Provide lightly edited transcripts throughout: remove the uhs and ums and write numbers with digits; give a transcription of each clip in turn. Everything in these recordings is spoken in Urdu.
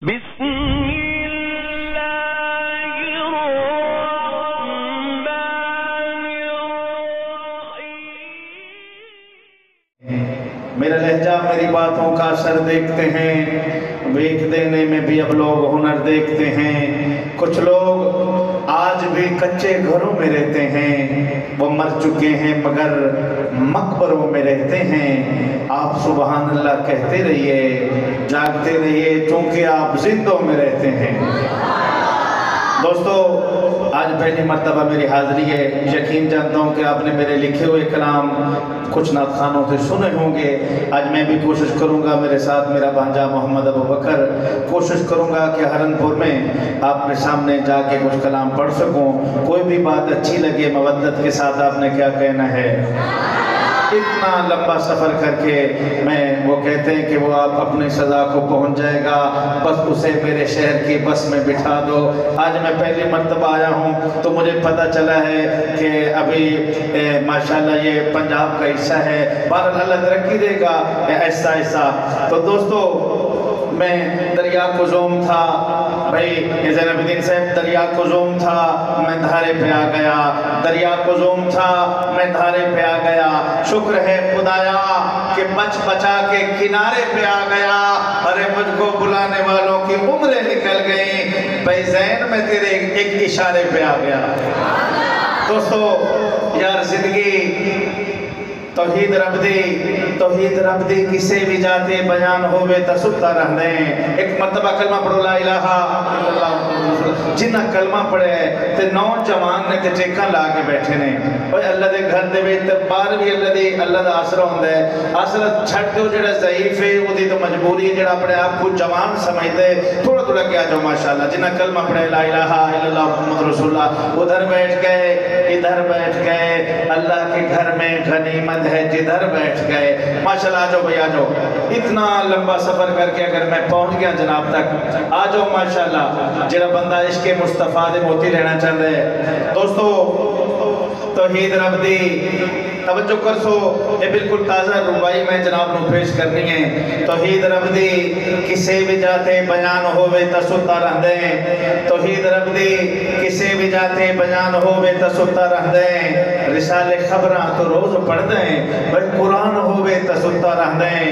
بسم اللہ الرحمن الرحیم۔ میرا لہجہ میری باتوں کا اثر دیکھتے ہیں، ویک دینے میں بھی اب لوگ ہنر دیکھتے ہیں۔ کچھ لوگ آج بھی کچے گھروں میں رہتے ہیں، وہ مر چکے ہیں مگر مقبروں میں رہتے ہیں۔ آپ سبحان اللہ کہتے رہیے، جاگتے رہیے، چونکہ آپ زندوں میں رہتے ہیں۔ دوستو، آج پہلی مرتبہ میری حاضری ہے۔ یقین جانتا ہوں کہ آپ نے میرے لکھے ہوئے کلام کچھ نعت خوانوں سے سنے ہوں گے۔ آج میں بھی کوشش کروں گا، میرے ساتھ میرا بھانجا محمد ابو بکر، کوشش کروں گا کہ ہرنپور میں آپ کے سامنے جا کے کچھ کلام پڑھ سکوں۔ کوئی بھی بات اچھی لگے، مودت کے ساتھ آپ نے کیا کہنا ہے۔ اتنا لمبا سفر کر کے وہ کہتے ہیں کہ وہ آپ اپنی سزا کو پہنچ جائے گا، بس اسے میرے شہر کی بس میں بٹھا دو۔ آج میں پہلی مرتبہ آیا ہوں تو مجھے پتہ چلا ہے کہ ابھی ماشاءاللہ یہ پنجاب کا حصہ ہے۔ بہرحال اللہ ترقی دے گا ایسا ایسا۔ تو دوستو، میں دریا کزوم تھا، بھائی زین الدین صاحب، دریا کزوم تھا، میں دھارے پہ آ گیا۔ دریا کزوم تھا، میں دھارے پہ آ گیا۔ شکر ہے خدایا کہ بچ بچا کے کنارے پہ آ گیا۔ ارے مجھ کو بلانے والوں کی عمریں نکل گئیں، بھائی زین میں تیرے ایک اشارے پہ آ گیا۔ دوستو یار، زندگی توحید رب دی کسے بھی جاتے بیان ہوئے تا ستا رہ دیں۔ ایک مرتبہ کلمہ پڑھو لا الہ الا اللہ جنہ کلمہ پڑھے تے نوجوان نے تے ٹیکاں لا کے بیٹھے نے۔ اوے اللہ دے گھر دے وچ تے باہر بھی اللہ دا آسرا ہوندا ہے۔ آسرا چھڈ دو جڑا ضعیف ہے، اودی تو مجبوری ہے، جڑا اپنے آپ کو جوان سمجھدے تھوڑا تھوڑا کیا جو ماشاءاللہ جنہ کلمہ پڑھے لا الہ الا اللہ محمد رسول اللہ، ادھر بیٹھ گئے ادھر بیٹھ گئے۔ اللہ کے گھر میں غنیمت ہے جدھر بیٹھ گئے۔ ماشاءاللہ آ جاؤ بھائی آ جاؤ۔ اتنا لمبا سفر کر کے اگر میں پہنچ گیا جناب تک، آ جاؤ ماشاءاللہ۔ جڑا بندہ عشق مصطفیٰ دے موتی لینا چاہتا ہے، دوستو توحید رب دی توجہ کر سو، یہ بالکل تازہ ربائی میں جناب نو پیش کرنی ہے۔ توحید رب دی کسے بھی جاتے بیان ہوئے تا ستا رہ دیں۔ توحید رب دی کسے بھی جاتے بیان ہوئے تا ستا رہ دیں۔ رسالے خبراں تو روز پڑھ دیں، بھائی قرآن ہوئے تا ستا رہ دیں۔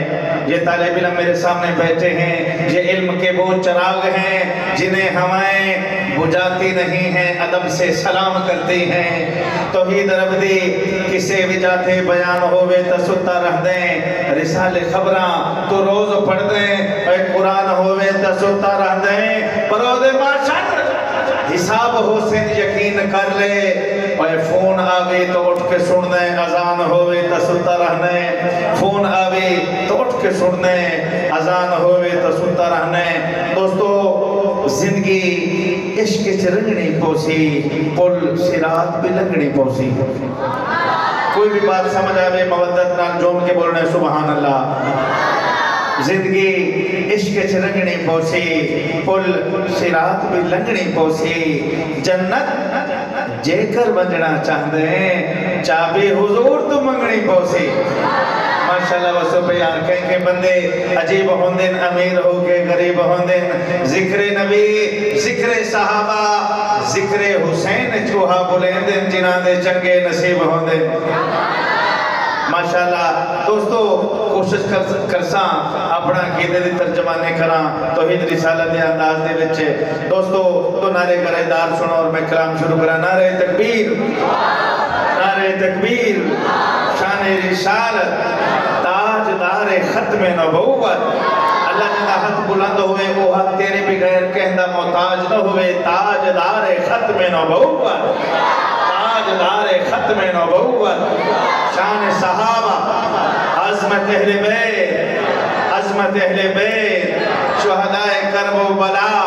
یہ طالب علم میرے سامنے بیٹھے ہیں، یہ علم کے وہ چراغ ہیں جنہیں ہوائیں بجھاتی نہیں ہیں، ادب سے سلام کرتی ہیں۔ توحید رب دی کسے بھی جاتے بیان ہوئے تا ستا رہ دیں۔ رسالے خبراں تو روز پڑھ دیں، اے قرآن ہوئے تا ستا رہ دیں۔ برود معاشر حساب حسین یقین کر لے، اے فون آوے تو اٹھ کے سن دیں، اذان ہوئے تا ستا رہ دیں۔ فون آوے تو اٹھ کے سن دیں، اذان ہوئے تا ستا رہ دیں۔ دوستو زندگی عشق چ رنگنی پوسی، پل صراط بھی لنگنی پوسی۔ کوئی بھی بات سمجھ آوے مودت نال جوم کے بولنے سبحان اللہ۔ زندگی عشق چ رنگنی پوسی، پل صراط بھی لنگنی پوسی۔ جنت جے کر ونجنا چاہدے ہیں، چابی حضور تو منگنی پوسی۔ ماشاءاللہ وسو پہ یار کہیں کہ بندے عجیب ہوندن، امیر ہو کے غریب ہوندن۔ ذکر نبی، ذکر صحابہ، ذکر حسین چوہا بلیندن، جنہاں دے چنگے نصیب ہوندن۔ ماشاءاللہ دوستو کوشش کرساں اپنا عقیدے دی ترجمانی کراں توحید رسالت دے انداز دے وچ۔ دوستو تو نعرے گرائدار سنو اور میں کلام شروع کرا۔ نعرہ تکبیر، نعرہ تکبیر، شان رسالت، تاجدار ختم نبوت۔ اللہ جنہ ہاتھ بلند ہوئے وہ ہاتھ تیرے بغیر کہندہ محتاج نہ ہوئے۔ تاجدار ختم نبوت، تاجدار ختم نبوت۔ شان صحابہ، عظمت اہل بیت، عظمت اہل بیت، شہدائے کرب و بلا،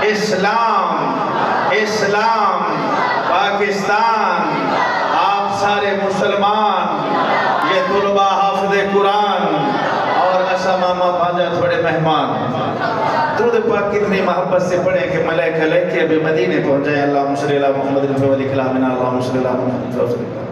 اسلام، اسلام، پاکستان، آپ سارے مسلمان، یہ طلبہ حافظ قرآن اور اسا ماما بھانجا تھوڑے مہمان۔ درود پاک کتنی محبت سے پڑھیں کہ ملائکہ لے کے ابھی مدینے پہنچ جائے۔ اللہم صلی اللہ محمد رفع علی کلامنا، اللہم صلی اللہ محمد رفع علی کلامنا۔